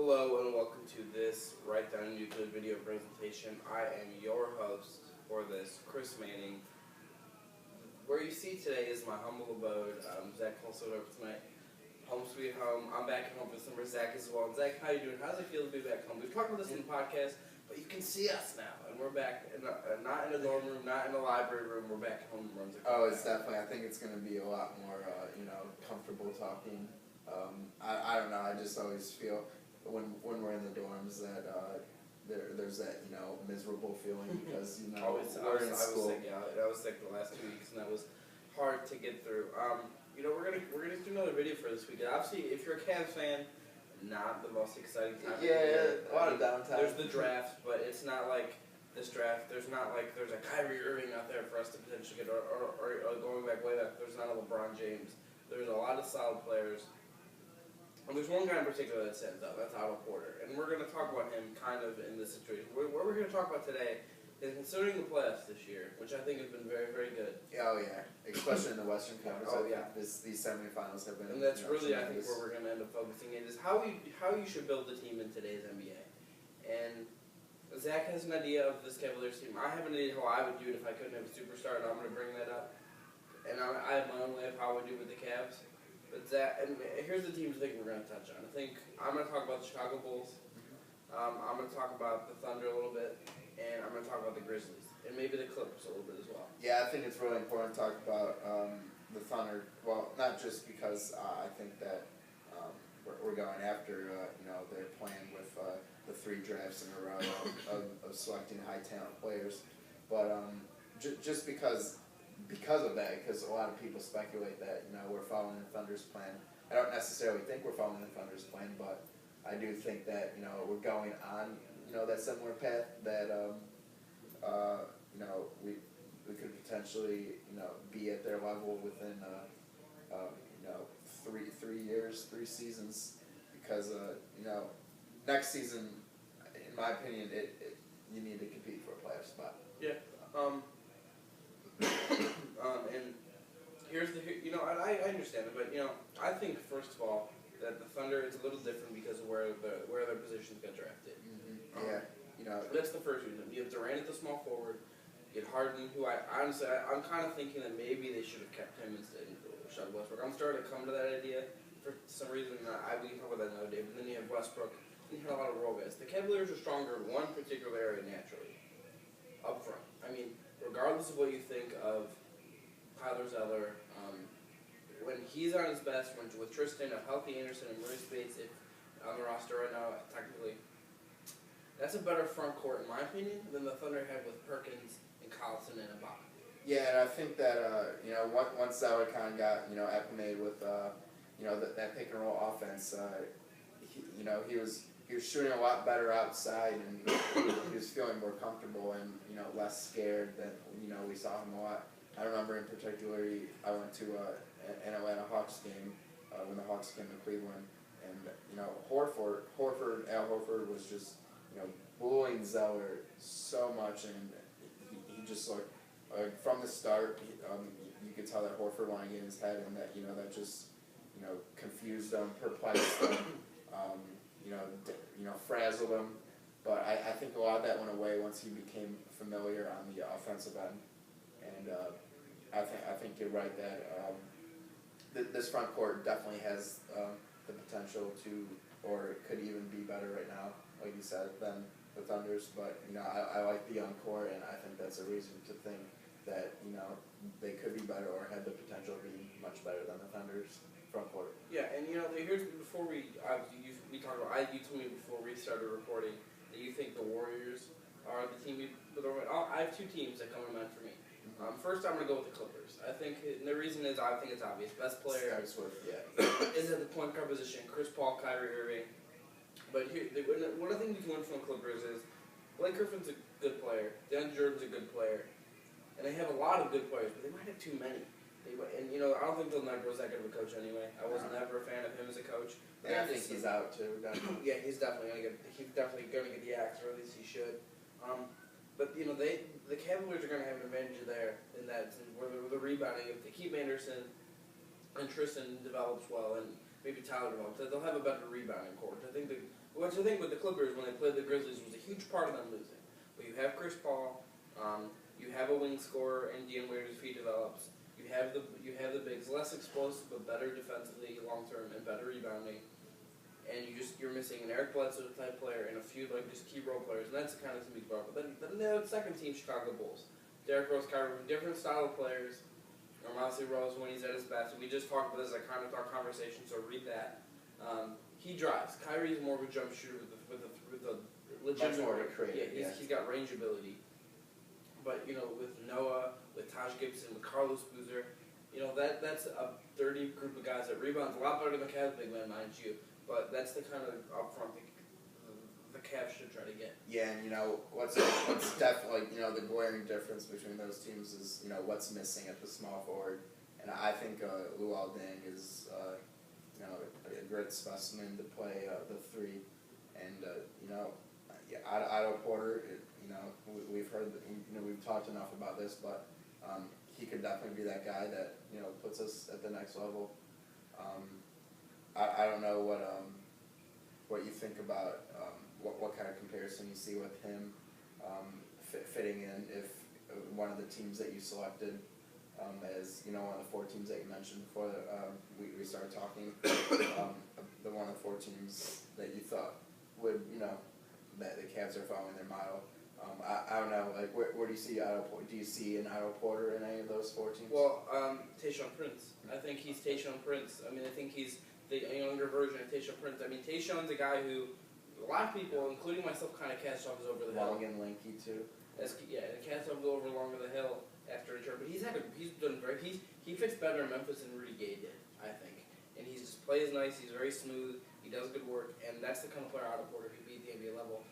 Hello and welcome to this Write Down Euclid video presentation. I am your host for this, Chris Manning. Where you see today is my humble abode. Zak Kolesar over tonight. Home sweet home. I'm back at home with some Zak as well. Zak, how you doing? How does it feel to be back home? We've talked about this in the podcast, but you can see us now, and we're back. Not in a dorm room, not in a library room. We're back home. It's definitely. I think it's going to be a lot more, comfortable talking. I don't know. I just always feel when we're in the dorms that there's that miserable feeling because we're in school. I was sick the last 2 weeks, and that was hard to get through. We're gonna do another video for this week. And obviously, if you're a Cavs fan, not the most exciting time. Yeah, a lot of downtime. There's the draft, but it's not like this draft. There's a Kyrie Irving out there for us to potentially get, or going back way back. There's not a LeBron James. There's a lot of solid players. And there's one guy in particular that stands out. That's Otto Porter. And we're going to talk about him kind of in this situation. What we're going to talk about today is considering the playoffs this year, which I think have been very, very good. Oh, yeah. Especially in the Western Conference. Oh, yeah. These semifinals have been. And that's really, tremendous. I think, where we're going to end up focusing in, is how you should build the team in today's NBA. And Zak has an idea of this Cavaliers team. I have an idea how I would do it if I couldn't have a superstar, and I'm going to bring that up. And I have my own way of how I would do it with the Cavs. But and here's the teams I think we're going to touch on. I think I'm going to talk about the Chicago Bulls. I'm going to talk about the Thunder a little bit. And I'm going to talk about the Grizzlies. And maybe the Clippers a little bit as well. Yeah, I think it's really important to talk about the Thunder. Well, not just because I think that we're going after, they're playing with the 3 drafts in a row of selecting high talent players. But just because of that, because a lot of people speculate that we're following the Thunder's plan. I don't necessarily think we're following the Thunder's plan, but I do think that we're going on that similar path that we could potentially be at their level within 3 years, 3 seasons, because next season, in my opinion, you need to compete for a playoff spot. Yeah. And here's I understand it, but I think first of all that the Thunder is a little different because of where their positions got drafted. Yeah, that's the first reason. You have Durant at the small forward. You have Harden, who I'm kind of thinking that maybe they should have kept him instead of Sean Westbrook. I'm starting to come to that idea for some reason. We can talk about that another day. But then you have Westbrook, and you have a lot of role guys. The Cavaliers are stronger in one particular area naturally, up front. I mean, regardless of what you think of Tyler Zeller, when he's on his best, with Tristan, a healthy Anderson, and Maurice Bates on the roster right now, technically, that's a better front court, in my opinion, than the Thunder had with Perkins and Collison and Ibaka. Yeah, and I think that once Zeller kind of got acclimated with that pick and roll offense, he was shooting a lot better outside, and he was feeling more comfortable and less scared than we saw him a lot. I remember in particular, I went to an Atlanta Hawks game when the Hawks came to Cleveland, and Al Horford was just bullying Zeller so much, and he just looked from the start. You could tell that Horford wanted to get in his head, and that that just confused him, perplexed him, frazzled him. But I think a lot of that went away once he became familiar on the offensive end, and I think you're right that this front court definitely has the potential to, or it could even be better right now, like you said, than the Thunder's. But I like the young core, and I think that's a reason to think that they could be better or had the potential to be much better than the Thunder's front court. Yeah, and here's before we talked about. You told me before we started recording that you think the Warriors are the team. I have 2 teams that come to mind for me. First, I'm going to go with the Clippers. I think, and the reason is I think it's obvious. Best player is at the point guard position. Chris Paul, Kyrie Irving. But one of the things you can learn from the Clippers is Blake Griffin's a good player. DeAndre Jordan's a good player. And they have a lot of good players, but they might have too many. I don't think Bill Negro is that good of a coach anyway. I was never a fan of him as a coach. Yeah, I think he's out too. Yeah, he's definitely going to get the axe, or at least he should. But the Cavaliers are going to have an advantage there in that where the rebounding, if they keep Anderson and Tristan develops well, and maybe Tyler develops, they'll have a better rebounding court. I think Which I think with the Clippers, when they played the Grizzlies, was a huge part of them losing. But you have Chris Paul, you have a wing scorer, and Dion Waiters' feet develops. You have the bigs, less explosive but better defensively long term and better rebounding. And you're missing an Eric Bledsoe type player and a few just key role players, and that's the kind of team we brought. But then the second team, Chicago Bulls, Derrick Rose, Kyrie, different style of players. Marcelo Rose when he's at his best. We just talked about this at Kind of Talk Conversation, so read that. He drives. Kyrie's more of a jump shooter with a legitimate. Much more to create. Yeah, he's got range ability. But with Noah, with Taj Gibson, with Carlos Boozer, that's a 30 group of guys that rebounds a lot better than the Cavs big man, mind you. But that's the kind of upfront the Cavs should try to get. Yeah, and what's definitely the glaring difference between those teams is what's missing at the small forward, and I think Luol Deng is a great specimen to play the three, and Otto Porter. We've heard we've talked enough about this, but he could definitely be that guy that puts us at the next level. I don't know what you think about what kind of comparison you see with him fitting in if one of the teams that you selected as one of the 4 teams that you mentioned before we started talking, the one of the 4 teams that you thought would that the Cavs are following their model. I don't know, where do you see Otto? Do you see an Otto Porter in any of those 4 teams? Well, Tayshaun Prince. I think he's Tayshaun Prince. I think he's the younger version of Tayshaun Prince. Tayshaun's a guy who a lot of people, including myself, kind of cast off as over the hill. Long and lanky too. And cast off over longer the hill after a turn. But he fits better in Memphis than Rudy Gay did, I think. And he just plays nice. He's very smooth. He does good work, and that's the kind of player Otto Porter could be at the NBA level.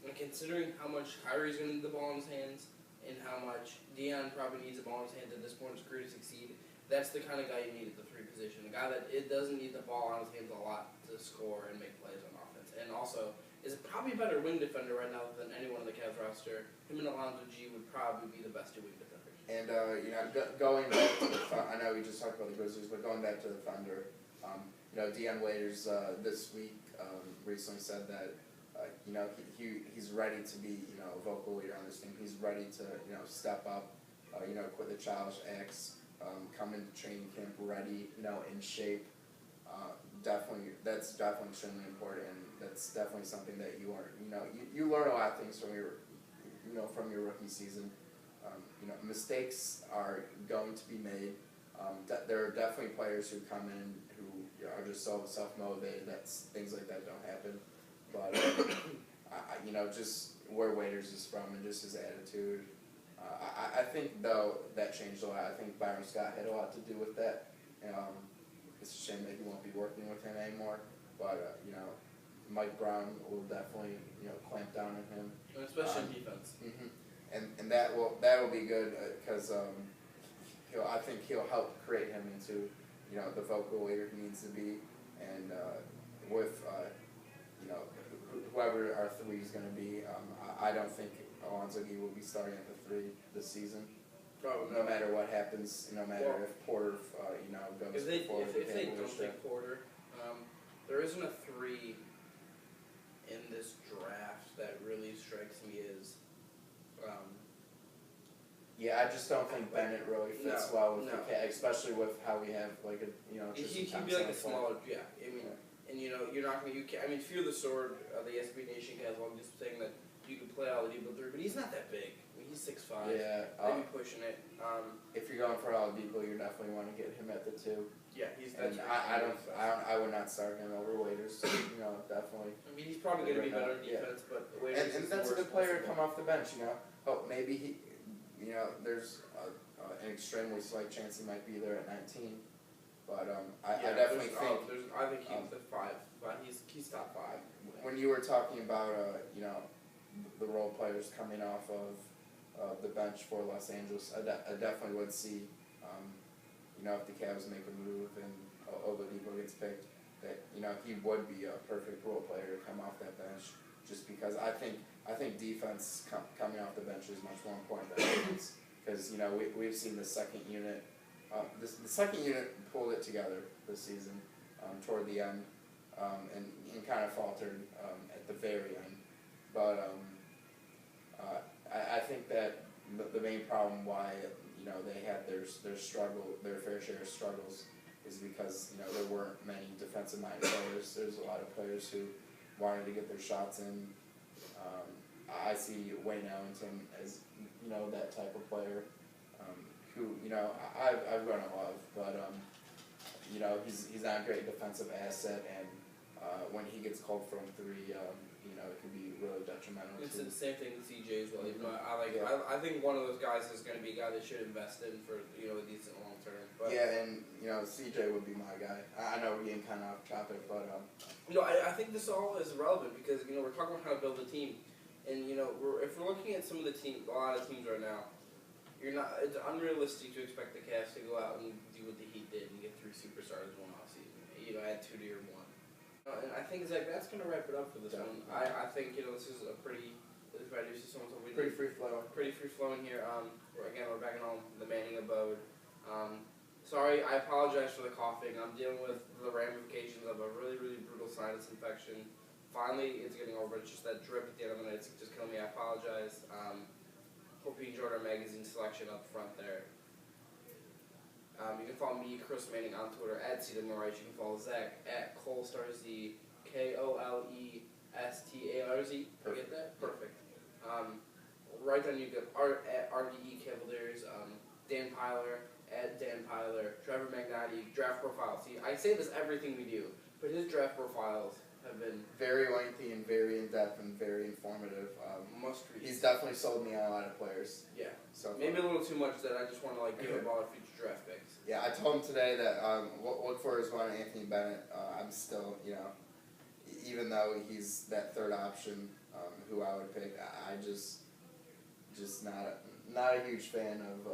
And considering how much Kyrie's going to need the ball in his hands, and how much Dion probably needs the ball in his hands at this point in his career to succeed, that's the kind of guy you need at the 3 position. A guy that doesn't need the ball on his hands a lot to score and make plays on offense. And also is probably a better wing defender right now than anyone on the Cavs roster. Him and Alonzo G would probably be the best 2 wing defenders. And going back to the I know we just talked about the Grizzlies, but going back to the Thunder, Dion Waiters this week recently said that he's ready to be a vocal leader on this team. He's ready to step up, quit the childish acts, come into training camp ready, in shape. That's definitely extremely important, and that's definitely something that you are you learn a lot of things from your rookie season. Mistakes are going to be made. There are definitely players who come in who are just so self-motivated that things like that don't happen. But just where Waiters is from and just his attitude, I think though that changed a lot. I think Byron Scott had a lot to do with that. It's a shame that he won't be working with him anymore. But Mike Brown will definitely clamp down on him, especially in defense. Mm-hmm. And that will be good because I think he'll help create him into the vocal leader he needs to be, and with whoever our 3 is going to be, I don't think Alonzo Gee will be starting at the 3 this season. Probably no matter what happens, no matter if Porter goes before if they don't take Porter, there isn't a 3 in this draft that really strikes me as. Yeah, I just don't think Bennett really fits well with the Cavs, especially with how we have he'd be like a smaller, and you're not going to. If you're the sword of the SB Nation catalog, just saying that you can play all the Debo 3, but he's not that big. He's 6'5". Yeah, maybe pushing it. If you're going for Oladipo, you definitely want to get him at the 2. Yeah, I would not start him over Waiters. Definitely. He's probably going to be better in defense, but Waiters and that's a good player to come off the bench. Oh, maybe he. There's an extremely slight chance he might be there at 19. But I definitely think. I think he's at 5. But he's top 5. When you were talking about the role players coming off of the bench for Los Angeles, I definitely would see if the Cavs make a move and Oladipo gets picked, that he would be a perfect role player to come off that bench. Just because I think defense coming off the bench is much more important than offense, because we've seen the second unit. The second unit pulled it together this season toward the end. and kind of faltered at the very end. But I think that the main problem why they had their fair share of struggles is because there weren't many defensive minded players. There's a lot of players who wanted to get their shots in. I see Wayne Ellington as that type of player who I've grown to love, but he's not a great defensive asset, and when he gets cold from three, it can be really detrimental. It's the same thing with CJ as well. Mm-hmm. I think one of those guys is going to be a guy they should invest in for a decent long term. But yeah, and CJ would be my guy. I know we're getting kind of off topic, but I think this all is relevant because we're talking about how to build a team, and if we're looking at some of a lot of teams right now, it's unrealistic to expect the Cavs to go out and do what the Heat did and get 3 superstars in one offseason. Add 2 to your 1. And I think that's going to wrap it up for this one. I think this is a pretty. If I do see someone told me pretty free flowing. Pretty free flowing here. We're back in home, the Manning abode. Sorry, I apologize for the coughing. I'm dealing with the ramifications of a really, really brutal sinus infection. Finally, it's getting over. It's just that drip at the end of the night. It's just killing me. I apologize. Hope you enjoyed our magazine selection up front there. You can follow me, Chris Manning, on Twitter at @CWRight. You can follow Zach at KolestarZ, KOLESTARZ. You get that? Perfect. Right down you get at RDE Cavaliers, Dan Pyler at Dan Pyler, Trevor Magnati, draft profile. See, I say this everything we do, but his draft profiles have been very lengthy and very in depth and very informative. Must read. He's definitely sold me on a lot of players. Yeah. So maybe a little too much that I just want to give up all our future draft picks. Yeah, I told him today that look for his one Anthony Bennett. I'm still even though he's that third option who I would pick, I just not a huge fan of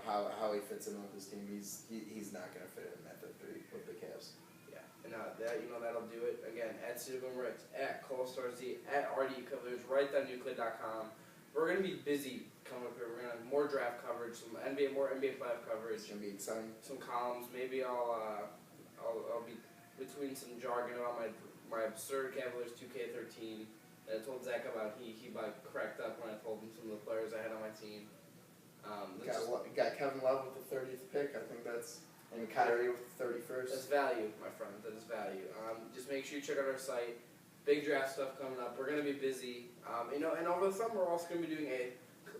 how he fits in with his team. He's not going to fit in at the 3 with the Cavs. And that'll do it. Again, at @CWRight, at KolestarZ, at RD Cavaliers, WriteThatNuclear.com. We're going to be busy coming up here. We're going to have more draft coverage, more NBA playoff coverage. It's going to be exciting. Some columns. Maybe I'll be between some jargon about my absurd Cavaliers 2K13 that I told Zach about. He cracked up when I told him some of the players I had on my team. Got Kevin Love with the 30th pick. I think that's. And Kyrie with the 31st. That's value, my friend. That is value. Just make sure you check out our site. Big draft stuff coming up. We're going to be busy. And over the summer, we're also going to be doing a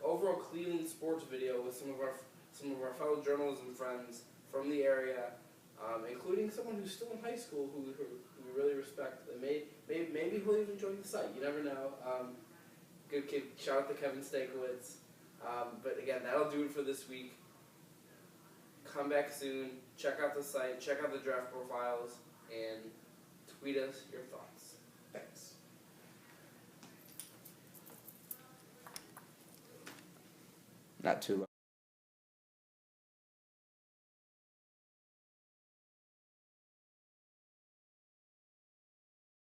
overall Cleveland sports video with some of our fellow journalism friends from the area, including someone who's still in high school who we really respect. Maybe he'll even join the site. You never know. Good kid. Shout out to Kevin Stakowitz. But again, that'll do it for this week. Come back soon, check out the site, check out the draft profiles, and tweet us your thoughts. Thanks. Not too long.